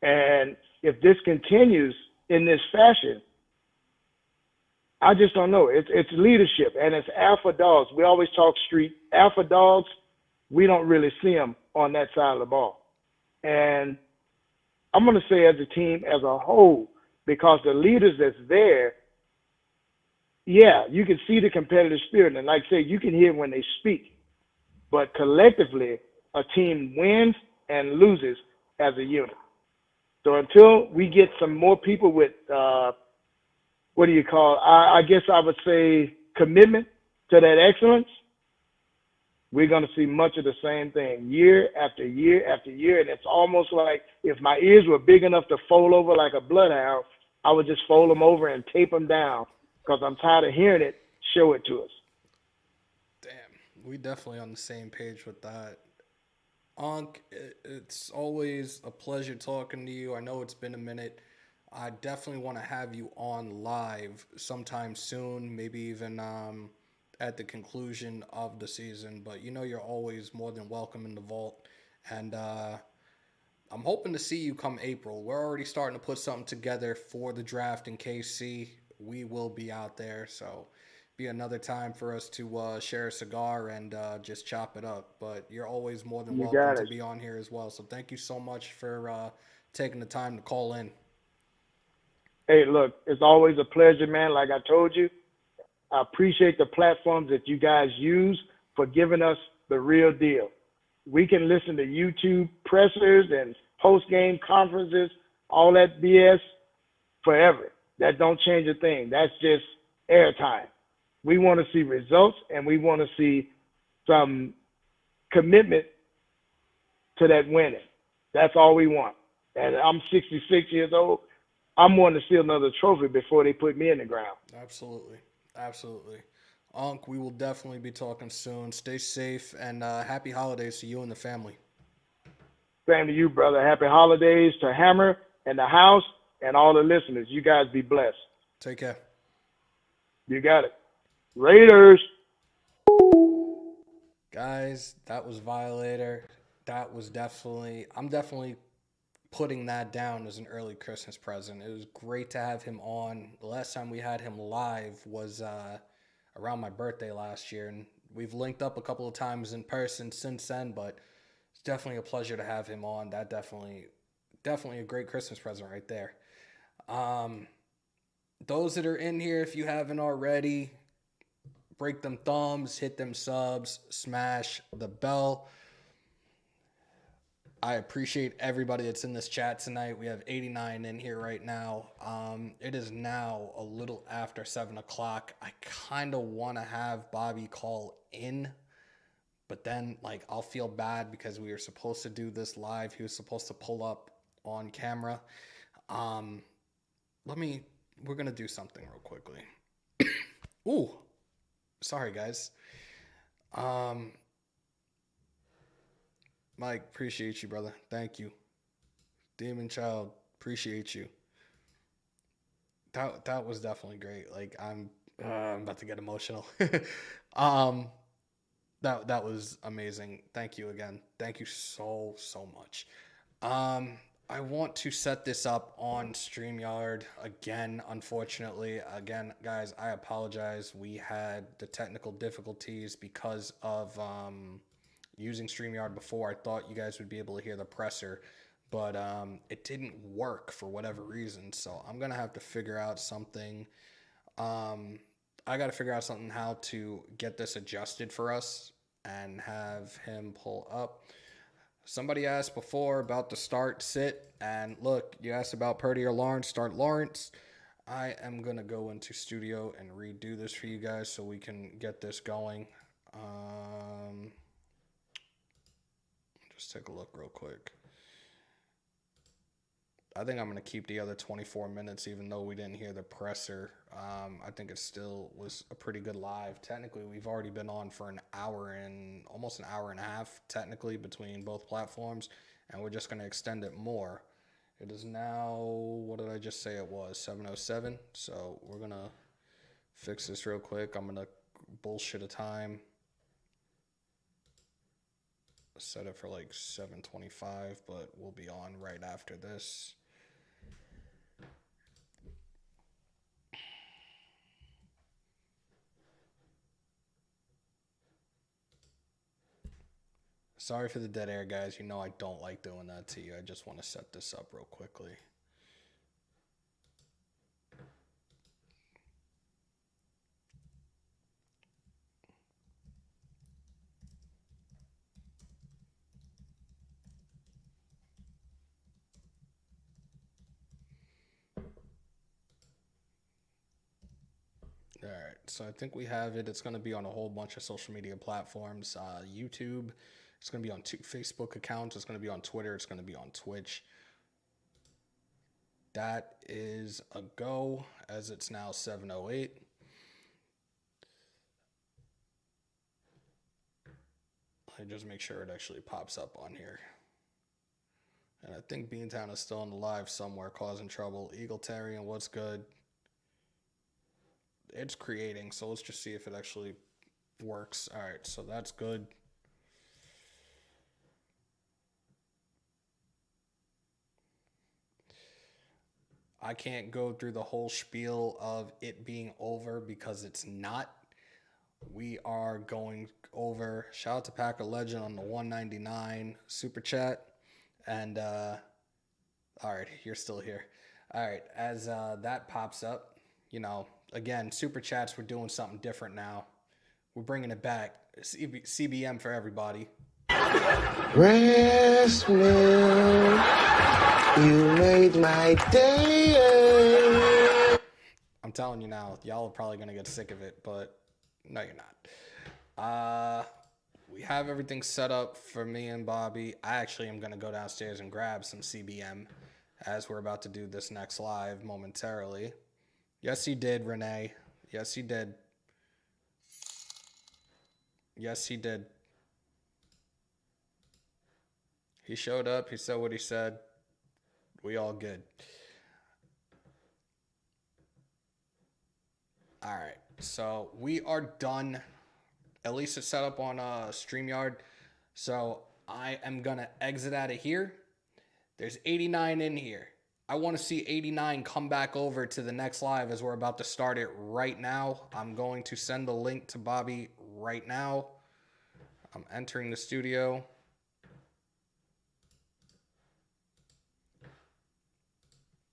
And if this continues in this fashion, I just don't know. It's leadership, and it's alpha dogs. We always talk street. Alpha dogs, we don't really see them on that side of the ball. And I'm going to say as a team as a whole, because the leaders that's there, yeah, you can see the competitive spirit. And like I say, you can hear when they speak. But collectively, a team wins and loses as a unit. So until we get some more people with, what do you call, I guess I would say commitment to that excellence, we're going to see much of the same thing year after year after year. And it's almost like if my ears were big enough to fold over like a bloodhound, I would just fold them over and tape them down because I'm tired of hearing it. Show it to us. Damn, we definitely on the same page with that. Ankh, it's always a pleasure talking to you. I know it's been a minute. I definitely want to have you on live sometime soon, maybe even at the conclusion of the season. But you know you're always more than welcome in the vault. And I'm hoping to see you come April. We're already starting to put something together for the draft in KC. We will be out there, so be another time for us to share a cigar and just chop it up. But you're always more than You welcome got to it. be on here as well. So thank you so much for taking the time to call in. Hey, look, it's always a pleasure, man. Like I told you, I appreciate the platforms that you guys use for giving us the real deal. We can listen to YouTube pressers and post-game conferences, all that BS forever. That don't change a thing. That's just airtime. We want to see results, and we want to see some commitment to that winning. That's all we want. And I'm 66 years old. I'm wanting to see another trophy before they put me in the ground. Absolutely. Absolutely. Ankh, we will definitely be talking soon. Stay safe, and happy holidays to you and the family. Same to you, brother. Happy holidays to Hammer and the house and all the listeners. You guys be blessed. Take care. You got it. Raiders. Guys, that was Violator. That was I'm definitely putting that down as an early Christmas present. It was great to have him on. The last time we had him live was around my birthday last year, and we've linked up a couple of times in person since then, but it's definitely a pleasure to have him on. That definitely a great Christmas present right there. Those that are in here, if you haven't already, break them thumbs, hit them subs, smash the bell. I appreciate everybody that's in this chat tonight. We have 89 in here right now. It is now a little after 7 o'clock. I kind of want to have Bobby call in, but then I'll feel bad because we were supposed to do this live. He was supposed to pull up on camera. We're going to do something real quickly. Ooh, sorry guys. Mike, appreciate you, brother. Thank you. Demon Child, appreciate you. That was definitely great. I'm about to get emotional. That was amazing. Thank you again. Thank you so much. I want to set this up on StreamYard again, unfortunately. Again, guys, I apologize. We had the technical difficulties because of using StreamYard before. I thought you guys would be able to hear the presser, but it didn't work for whatever reason. So I'm going to have to figure out something. I got to figure out something how to get this adjusted for us and have him pull up. Somebody asked before about the start sit, and look, you asked about Purdy or Lawrence. Start Lawrence. I am going to go into studio and redo this for you guys so we can get this going. Just take a look real quick. I think I'm going to keep the other 24 minutes, even though we didn't hear the presser. I think it still was a pretty good live. Technically, we've already been on for almost an hour and a half, technically, between both platforms, and we're just going to extend it more. It is now, what did I just say it was? 7:07. So we're going to fix this real quick. I'm going to bullshit a time. set it for like 7:25, but we'll be on right after this. Sorry for the dead air, guys. You know I don't like doing that to you. I just want to set this up real quickly. All right, so I think we have it. It's going to be on a whole bunch of social media platforms. YouTube, it's going to be on 2 Facebook accounts. It's going to be on Twitter. It's going to be on Twitch. That is a go, as it's now 7:08. I just make sure it actually pops up on here. And I think Beantown is still in the live somewhere, causing trouble. Eagletarian, what's good? It's creating, so let's just see if it actually works. All right, so that's good. I can't go through the whole spiel of it being over because it's not. We are going over. Shout out to Packer Legend on the 199 super chat. And all right, you're still here. All right, as that pops up, you know, again, super chats, we're doing something different now. We're bringing it back. CBM for everybody. Breast milk, you made my day. I'm telling you now, y'all are probably going to get sick of it, but no, you're not. We have everything set up for me and Bobby. I actually am going to go downstairs and grab some CBM as we're about to do this next live momentarily. Yes, he did, Renee. Yes, he did. Yes, he did. He showed up. He said what he said. We all good. All right. So we are done. At least it's set up on StreamYard. So I am going to exit out of here. There's 89 in here. I want to see 89 come back over to the next live as we're about to start it right now. I'm going to send the link to Bobby right now. I'm entering the studio.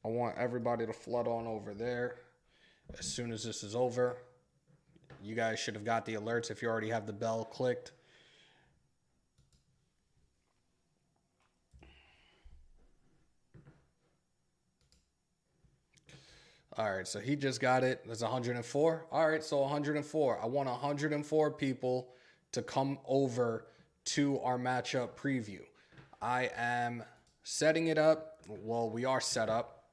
I want everybody to flood on over there as soon as this is over. You guys should have got the alerts if you already have the bell clicked. All right, so he just got it. That's 104. All right, so 104. I want 104 people to come over to our matchup preview. I am setting it up. Well, we are set up.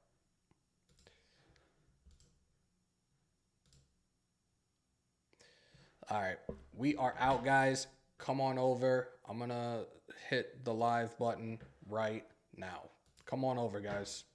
All right, we are out, guys. Come on over. I'm going to hit the live button right now. Come on over, guys.